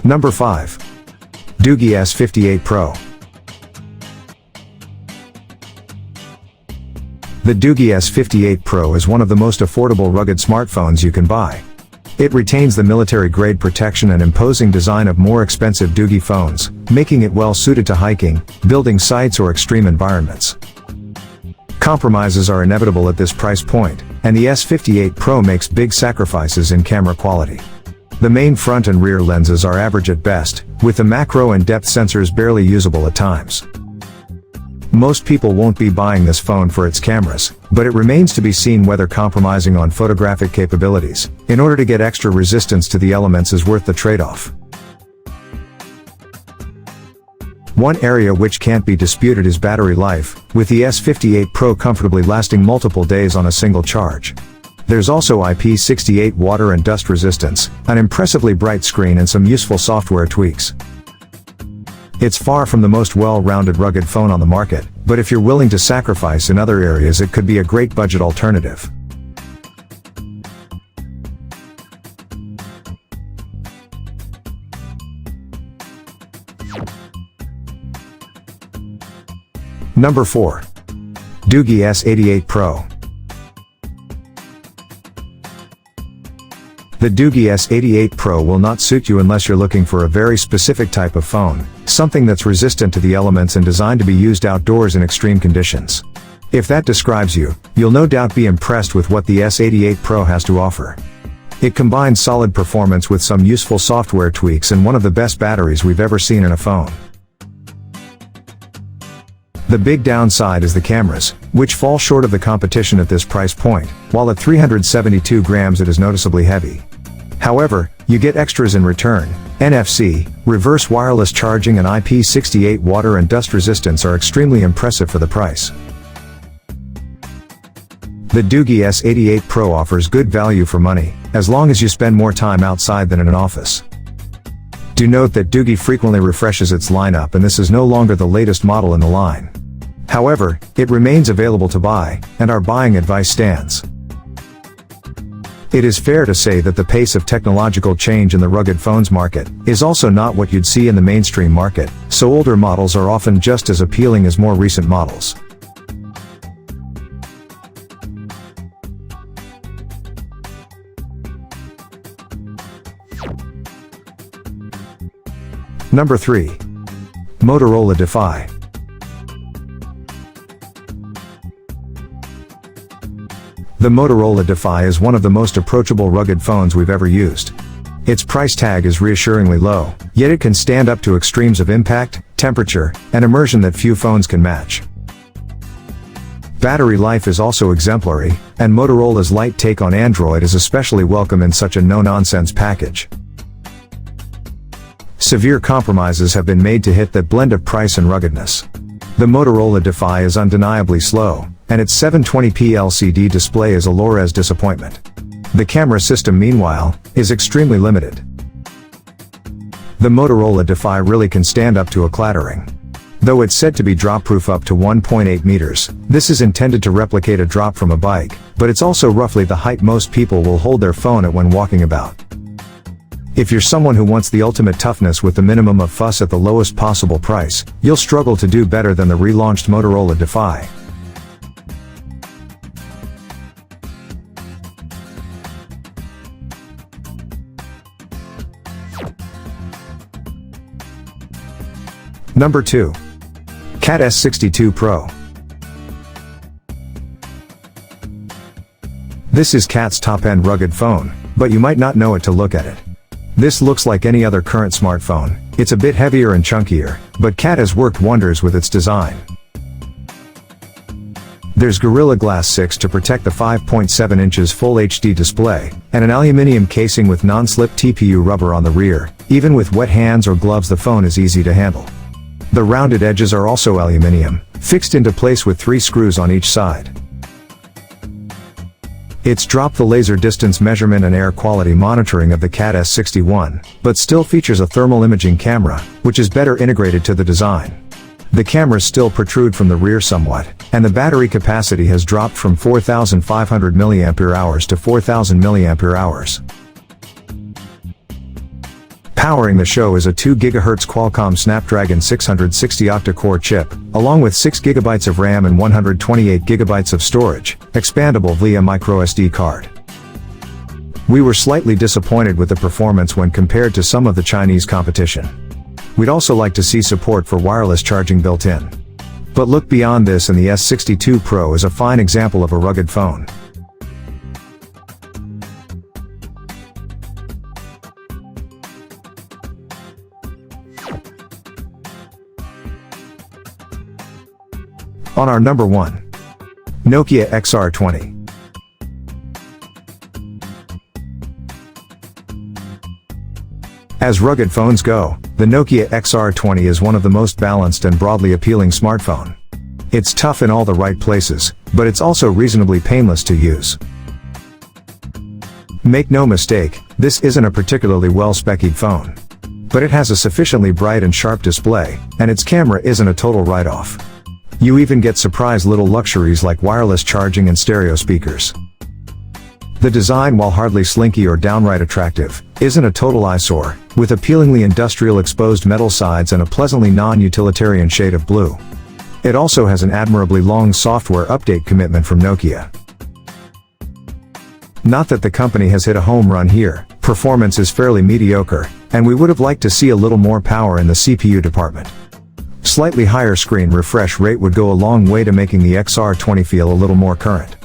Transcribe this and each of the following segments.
Number 5. Doogee S58 Pro. The Doogee S58 Pro is one of the most affordable rugged smartphones you can buy. It retains the military-grade protection and imposing design of more expensive Doogee phones, making it well suited to hiking, building sites or extreme environments. Compromises are inevitable at this price point, and the S58 Pro makes big sacrifices in camera quality. The main front and rear lenses are average at best, with the macro and depth sensors barely usable at times. Most people won't be buying this phone for its cameras, but it remains to be seen whether compromising on photographic capabilities, in order to get extra resistance to the elements, is worth the trade-off. One area which can't be disputed is battery life, with the S58 Pro comfortably lasting multiple days on a single charge. There's also IP68 water and dust resistance, an impressively bright screen and some useful software tweaks. It's far from the most well-rounded rugged phone on the market, but if you're willing to sacrifice in other areas, it could be a great budget alternative. Number 4. Doogee S88 Pro. The Doogee S88 Pro will not suit you unless you're looking for a very specific type of phone, something that's resistant to the elements and designed to be used outdoors in extreme conditions. If that describes you, you'll no doubt be impressed with what the S88 Pro has to offer. It combines solid performance with some useful software tweaks and one of the best batteries we've ever seen in a phone. The big downside is the cameras, which fall short of the competition at this price point, while at 372 grams it is noticeably heavy. However, you get extras in return. NFC, reverse wireless charging and IP68 water and dust resistance are extremely impressive for the price. The Doogee S88 Pro offers good value for money, as long as you spend more time outside than in an office. Do note that Doogee frequently refreshes its lineup, and this is no longer the latest model in the line. However, it remains available to buy, and our buying advice stands. It is fair to say that the pace of technological change in the rugged phones market is also not what you'd see in the mainstream market, so older models are often just as appealing as more recent models. Number 3. Motorola Defy. The Motorola Defy is one of the most approachable rugged phones we've ever used. Its price tag is reassuringly low, yet it can stand up to extremes of impact, temperature, and immersion that few phones can match. Battery life is also exemplary, and Motorola's light take on Android is especially welcome in such a no-nonsense package. Severe compromises have been made to hit that blend of price and ruggedness. The Motorola Defy is undeniably slow, and its 720p LCD display is a low-res disappointment. The camera system, meanwhile, is extremely limited. The Motorola Defy really can stand up to a clattering. Though it's said to be drop-proof up to 1.8 meters, this is intended to replicate a drop from a bike, but it's also roughly the height most people will hold their phone at when walking about. If you're someone who wants the ultimate toughness with the minimum of fuss at the lowest possible price, you'll struggle to do better than the relaunched Motorola Defy. Number 2. Cat S62 Pro. This is Cat's top-end rugged phone, but you might not know it to look at it. This looks like any other current smartphone. It's a bit heavier and chunkier, but Cat has worked wonders with its design. There's Gorilla Glass 6 to protect the 5.7 inches Full HD display, and an aluminium casing with non-slip TPU rubber on the rear. Even with wet hands or gloves, the phone is easy to handle. The rounded edges are also aluminium, fixed into place with 3 screws on each side. It's dropped the laser distance measurement and air quality monitoring of the Cat S61, but still features a thermal imaging camera, which is better integrated to the design. The cameras still protrude from the rear somewhat, and the battery capacity has dropped from 4,500 mAh to 4,000 mAh. Powering the show is a 2 GHz Qualcomm Snapdragon 660 octa-core chip, along with 6 GB of RAM and 128 GB of storage, expandable via microSD card. We were slightly disappointed with the performance when compared to some of the Chinese competition. We'd also like to see support for wireless charging built in. But look beyond this, and the S62 Pro is a fine example of a rugged phone. On our number 1. Nokia XR20. As rugged phones go, the Nokia XR20 is one of the most balanced and broadly appealing smartphone. It's tough in all the right places, but it's also reasonably painless to use. Make no mistake, this isn't a particularly well-spec'd phone. But it has a sufficiently bright and sharp display, and its camera isn't a total write-off. You even get surprise little luxuries like wireless charging and stereo speakers. The design, while hardly slinky or downright attractive, isn't a total eyesore, with appealingly industrial exposed metal sides and a pleasantly non-utilitarian shade of blue. It also has an admirably long software update commitment from Nokia. Not that the company has hit a home run here, performance is fairly mediocre, and we would have liked to see a little more power in the CPU department. Slightly higher screen refresh rate would go a long way to making the XR20 feel a little more current.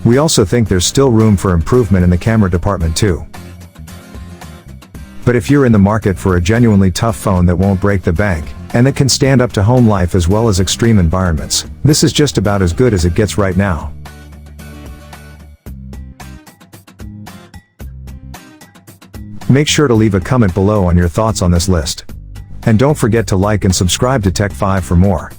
We also think there's still room for improvement in the camera department too. But if you're in the market for a genuinely tough phone that won't break the bank, and that can stand up to home life as well as extreme environments, this is just about as good as it gets right now. Make sure to leave a comment below on your thoughts on this list. And don't forget to like and subscribe to Tech 5 for more.